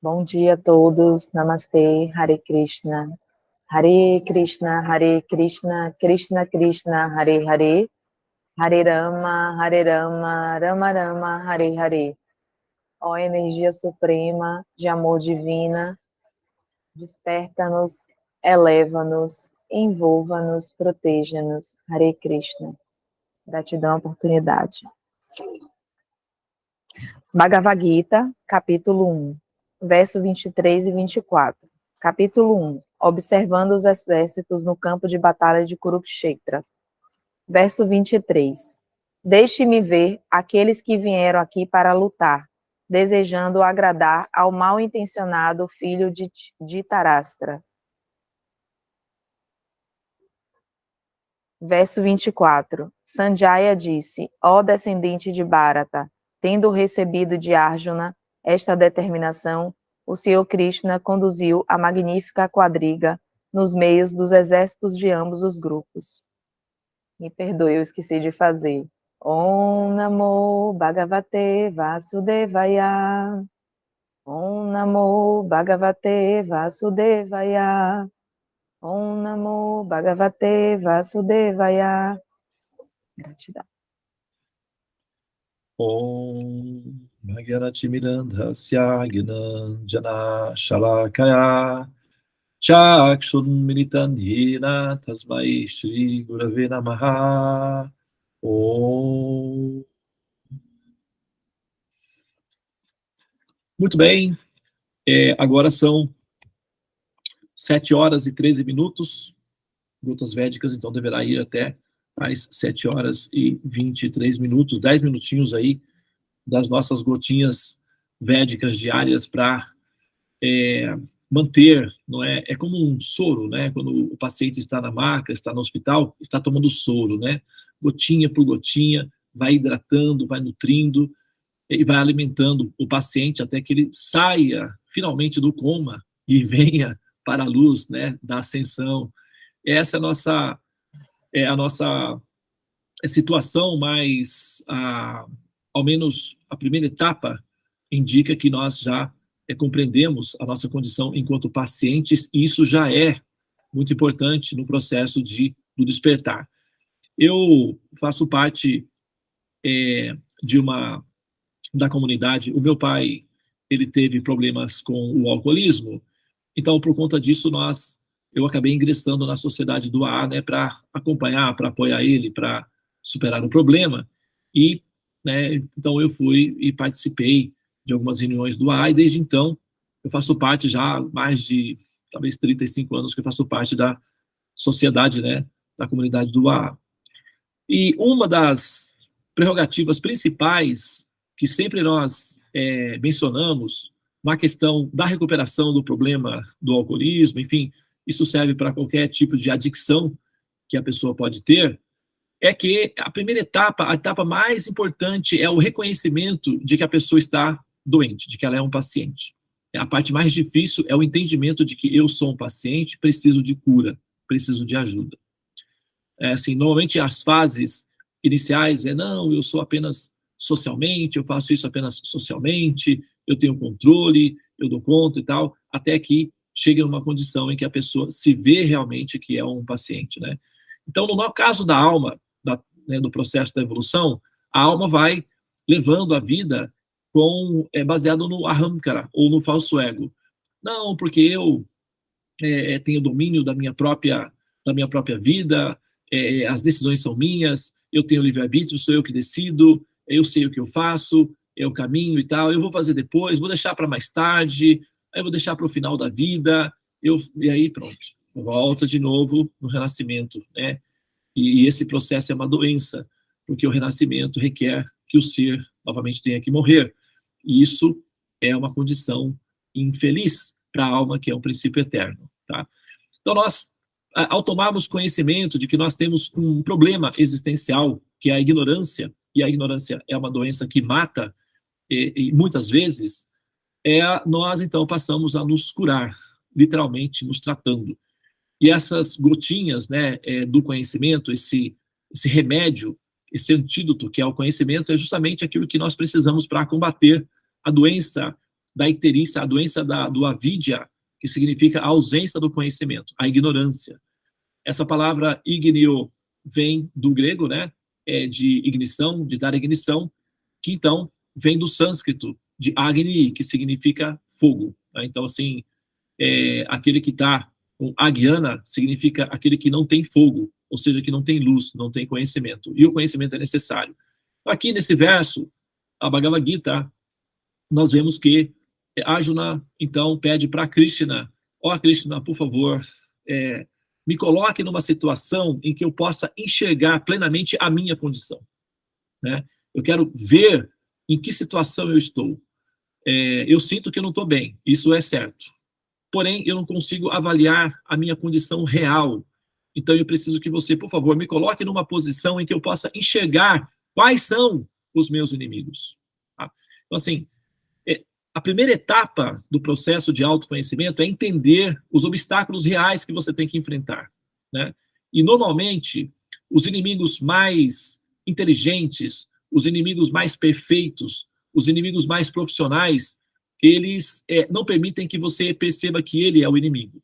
Bom dia a todos, Namastê, Hare Krishna, Hare Krishna, Hare Krishna, Krishna Krishna, Hare Hare, Hare Rama, Rama Rama, Hare Hare. Ó energia suprema de amor divina, desperta-nos, eleva-nos, envolva-nos, proteja-nos, Hare Krishna. Gratidão à oportunidade. Bhagavad Gita, capítulo 1, verso 23 e 24. Capítulo 1. Observando os exércitos no campo de batalha de Kurukshetra. Verso 23. Deixe-me ver aqueles que vieram aqui para lutar, desejando agradar ao mal-intencionado filho de Tarastra. Verso 24. Sanjaya disse: ó descendente de Bharata, tendo recebido de Arjuna esta determinação, o Senhor Krishna conduziu a magnífica quadriga nos meios dos exércitos de ambos os grupos. Me perdoe, eu esqueci de fazer. Om Namo Bhagavate Vasudevaya. Om Namo Bhagavate Vasudevaya. Om Namo Bhagavate Vasudevaya. Gratidão. Om Bhagavate Mirandhasya Gnanjana Shalakaya Chakshun Militandhina Tasmai Shri Gurave Namaha. Om. Muito bem, agora são 7 horas e 13 minutos, gotas védicas, então deverá ir até às 7 horas e 23 minutos, 10 minutinhos aí das nossas gotinhas védicas diárias para manter, não é? É como um soro, né? Quando o paciente está na maca, está no hospital, está tomando soro, né? Gotinha por gotinha, vai hidratando, vai nutrindo e vai alimentando o paciente até que ele saia finalmente do coma e venha para a luz, né? Da ascensão. Essa é a nossa situação, mas ao menos a primeira etapa indica que nós já compreendemos a nossa condição enquanto pacientes, e isso já é muito importante no processo do despertar. Eu faço parte da comunidade. O meu pai, ele teve problemas com o alcoolismo, então por conta disso eu acabei ingressando na sociedade do AA, né, para acompanhar, para apoiar ele, para superar o problema, e então eu fui e participei de algumas reuniões do AA, e desde então eu faço parte já há mais de, talvez 35 anos que eu faço parte da sociedade, né, da comunidade do AA. E uma das prerrogativas principais que sempre nós mencionamos na questão da recuperação do problema do alcoolismo, enfim, isso serve para qualquer tipo de adicção que a pessoa pode ter, é que a primeira etapa, a etapa mais importante é o reconhecimento de que a pessoa está doente, de que ela é um paciente. A parte mais difícil é o entendimento de que eu sou um paciente, preciso de cura, preciso de ajuda. Assim, normalmente as fases iniciais não, eu sou apenas socialmente, eu faço isso apenas socialmente, eu tenho controle, eu dou conta e tal, até que chega numa condição em que a pessoa se vê realmente que é um paciente, né? Então, no caso da alma, do processo da evolução, a alma vai levando a vida baseado no ahamkara, ou no falso ego. Não, porque eu tenho domínio da minha própria vida, as decisões são minhas, eu tenho livre-arbítrio, sou eu que decido, eu sei o que eu faço, é o caminho e tal, eu vou fazer depois, vou deixar para mais tarde, aí eu vou deixar para o final da vida, e aí pronto, volta de novo no renascimento, né? E esse processo é uma doença, porque o renascimento requer que o ser novamente tenha que morrer. E isso é uma condição infeliz para a alma, que é um princípio eterno. Tá? Então, nós, ao tomarmos conhecimento de que nós temos um problema existencial, que é a ignorância, e a ignorância é uma doença que mata, e muitas vezes, nós, então, passamos a nos curar, literalmente, nos tratando. E essas gotinhas, né, do conhecimento, esse remédio esse antídoto, que é o conhecimento, é justamente aquilo que nós precisamos para combater a doença da icterícia, a doença do avidya, que significa a ausência do conhecimento, a ignorância. Essa palavra ignio vem do grego, né? De ignição, de dar ignição, que então vem do sânscrito, de agni, que significa fogo. Tá? Então, assim, aquele que está com agyana significa aquele que não tem fogo, ou seja, que não tem luz, não tem conhecimento. E o conhecimento é necessário. Aqui nesse verso, a Bhagavad Gita, nós vemos que Arjuna, então, pede para Krishna, Krishna, por favor, me coloque numa situação em que eu possa enxergar plenamente a minha condição. Né? Eu quero ver em que situação eu estou. Eu sinto que eu não estou bem, isso é certo. Porém, eu não consigo avaliar a minha condição real. Então, eu preciso que você, por favor, me coloque numa posição em que eu possa enxergar quais são os meus inimigos. Tá? Então, assim, a primeira etapa do processo de autoconhecimento é entender os obstáculos reais que você tem que enfrentar. Né? E, normalmente, os inimigos mais inteligentes, os inimigos mais perfeitos, os inimigos mais profissionais, eles não permitem que você perceba que ele é o inimigo.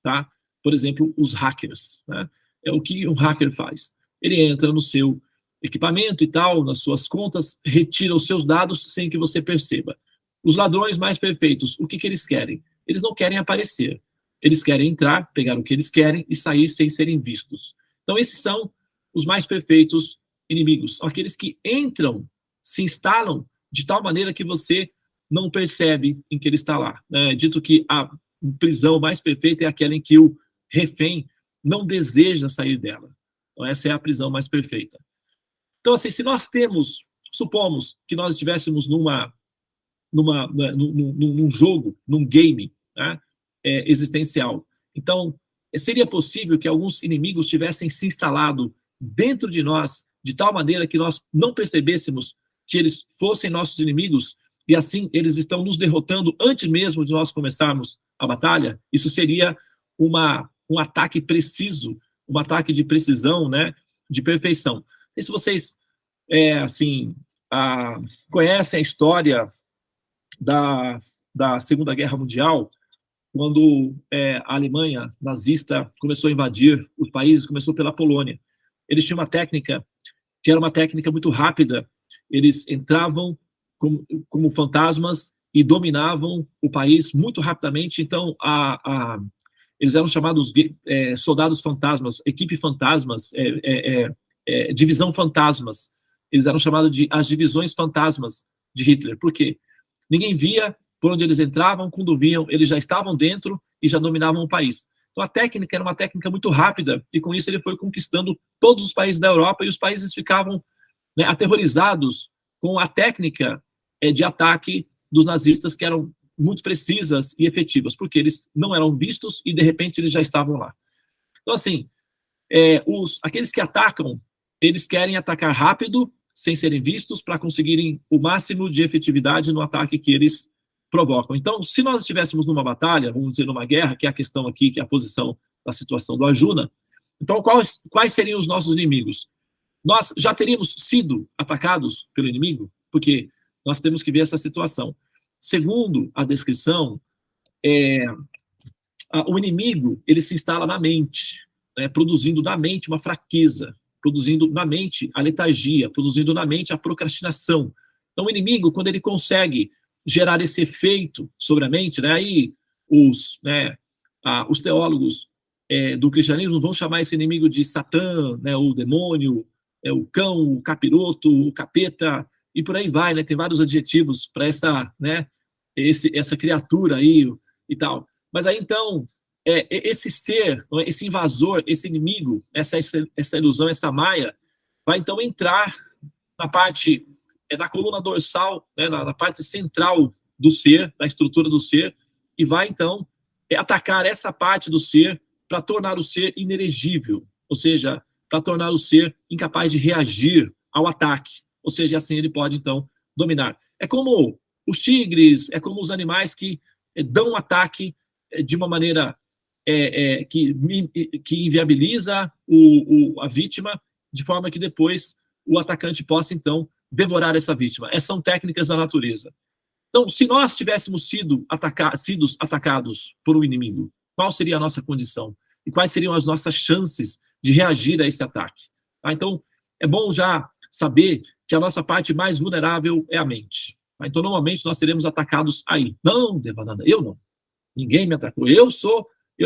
Tá? Por exemplo, os hackers. Né? O que um hacker faz? Ele entra no seu equipamento e tal, nas suas contas, retira os seus dados sem que você perceba. Os ladrões mais perfeitos, o que eles querem? Eles não querem aparecer. Eles querem entrar, pegar o que eles querem e sair sem serem vistos. Então, esses são os mais perfeitos inimigos. São aqueles que entram, se instalam de tal maneira que você não percebe em que ele está lá. Dito que a prisão mais perfeita é aquela em que o refém não deseja sair dela. Então, essa é a prisão mais perfeita. Então, assim, se nós supomos que nós estivéssemos num jogo, num game, né, existencial. Então, seria possível que alguns inimigos tivessem se instalado dentro de nós de tal maneira que nós não percebêssemos que eles fossem nossos inimigos e assim eles estão nos derrotando antes mesmo de nós começarmos a batalha? Isso seria um ataque preciso, um ataque de precisão, né, de perfeição. E se vocês conhecem a história da Segunda Guerra Mundial, quando a Alemanha nazista começou a invadir os países, começou pela Polônia. Eles tinham uma técnica que era uma técnica muito rápida. Eles entravam como fantasmas e dominavam o país muito rapidamente. Então, eles eram chamados soldados fantasmas, equipe fantasmas, divisão fantasmas. Eles eram chamados de as divisões fantasmas de Hitler. Por quê? Ninguém via por onde eles entravam, quando viam, eles já estavam dentro e já dominavam o país. Então, a técnica era uma técnica muito rápida, e com isso ele foi conquistando todos os países da Europa, e os países ficavam, né, aterrorizados com a técnica de ataque dos nazistas, que eram muito precisas e efetivas, porque eles não eram vistos e, de repente, eles já estavam lá. Então, assim, aqueles que atacam, eles querem atacar rápido, sem serem vistos, para conseguirem o máximo de efetividade no ataque que eles provocam. Então, se nós estivéssemos numa batalha, vamos dizer, numa guerra, que é a questão aqui, que é a posição da situação do Arjuna, então quais seriam os nossos inimigos? Nós já teríamos sido atacados pelo inimigo? Porque nós temos que ver essa situação. Segundo a descrição, o inimigo, ele se instala na mente, né, produzindo na mente uma fraqueza, produzindo na mente a letargia, produzindo na mente a procrastinação. Então, o inimigo, quando ele consegue gerar esse efeito sobre a mente, né, aí os teólogos do cristianismo vão chamar esse inimigo de Satã, né, o demônio, o cão, o capiroto, o capeta, e por aí vai, né, tem vários adjetivos para essa criatura aí e tal. Mas aí, então, esse ser, esse invasor, esse inimigo, essa ilusão, essa maia, vai então entrar na parte da coluna dorsal, né, na parte central do ser, da estrutura do ser, e vai então atacar essa parte do ser para tornar o ser inelegível, ou seja, para tornar o ser incapaz de reagir ao ataque, ou seja, assim ele pode então dominar. É como os tigres, é como os animais que dão um ataque de uma maneira que inviabiliza a vítima, de forma que depois o atacante possa, então, devorar essa vítima. Essas são técnicas da natureza. Então, se nós tivéssemos sido atacados por um inimigo, qual seria a nossa condição? E quais seriam as nossas chances de reagir a esse ataque? Tá? Então, é bom já saber que a nossa parte mais vulnerável é a mente. Tá? Então, normalmente, nós seremos atacados aí. Não, Devananda, eu não. Ninguém me atacou. Eu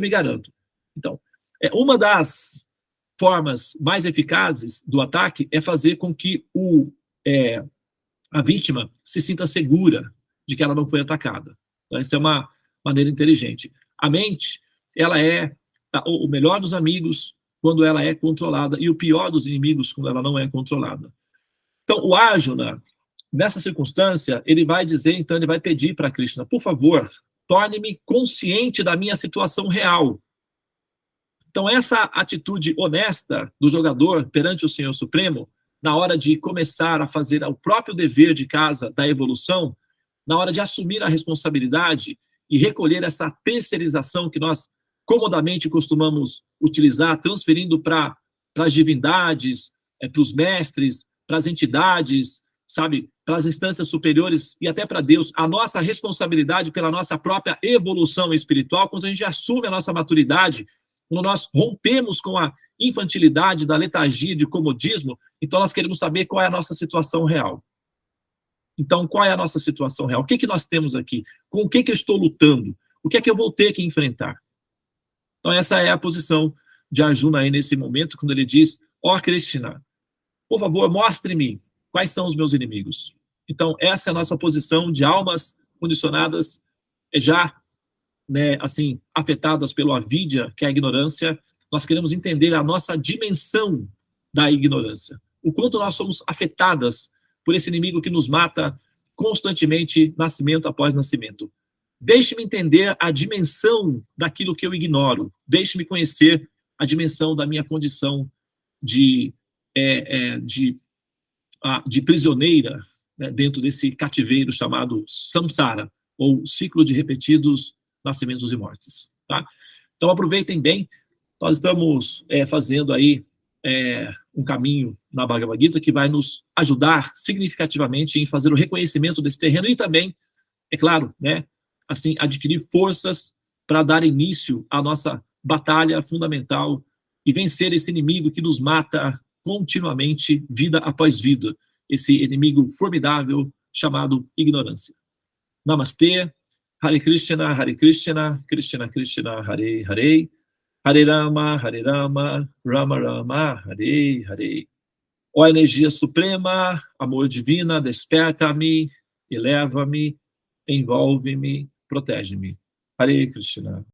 me garanto. Então, uma das formas mais eficazes do ataque é fazer com que a vítima se sinta segura de que ela não foi atacada. Então, essa é uma maneira inteligente. A mente, ela é o melhor dos amigos quando ela é controlada e o pior dos inimigos quando ela não é controlada. Então, o Arjuna, nessa circunstância, ele vai dizer, então, ele vai pedir para Krishna, por favor, torne-me consciente da minha situação real. Então, essa atitude honesta do jogador perante o Senhor Supremo, na hora de começar a fazer o próprio dever de casa da evolução, na hora de assumir a responsabilidade e recolher essa terceirização que nós comodamente costumamos utilizar, transferindo para as divindades, para os mestres, para as entidades, sabe, para as instâncias superiores e até para Deus, a nossa responsabilidade pela nossa própria evolução espiritual, quando a gente assume a nossa maturidade, quando nós rompemos com a infantilidade da letargia, de comodismo, então nós queremos saber qual é a nossa situação real. Então, qual é a nossa situação real? O que nós temos aqui? Com o que eu estou lutando? O que é que eu vou ter que enfrentar? Então, essa é a posição de Arjuna aí nesse momento, quando ele diz, ó Krishna, por favor, mostre-me quais são os meus inimigos. Então, essa é a nossa posição de almas condicionadas, já, né, assim, afetadas pelo avidya, que é a ignorância. Nós queremos entender a nossa dimensão da ignorância. O quanto nós somos afetadas por esse inimigo que nos mata constantemente, nascimento após nascimento. Deixe-me entender a dimensão daquilo que eu ignoro. Deixe-me conhecer a dimensão da minha condição de prisioneira, né, dentro desse cativeiro chamado samsara, ou ciclo de repetidos nascimentos e mortes. Tá? Então, aproveitem bem. Nós estamos fazendo aí um caminho na Bhagavad Gita que vai nos ajudar significativamente em fazer o reconhecimento desse terreno e também, é claro, né, assim, adquirir forças para dar início à nossa batalha fundamental e vencer esse inimigo que nos mata continuamente, vida após vida, esse inimigo formidável chamado ignorância. Namastê, Hare Krishna, Krishna Krishna, Hare Hare, Hare Rama, Rama Rama, Hare Hare. Ó energia suprema, amor divina, desperta-me, eleva-me, envolve-me, protege-me. Hare Krishna.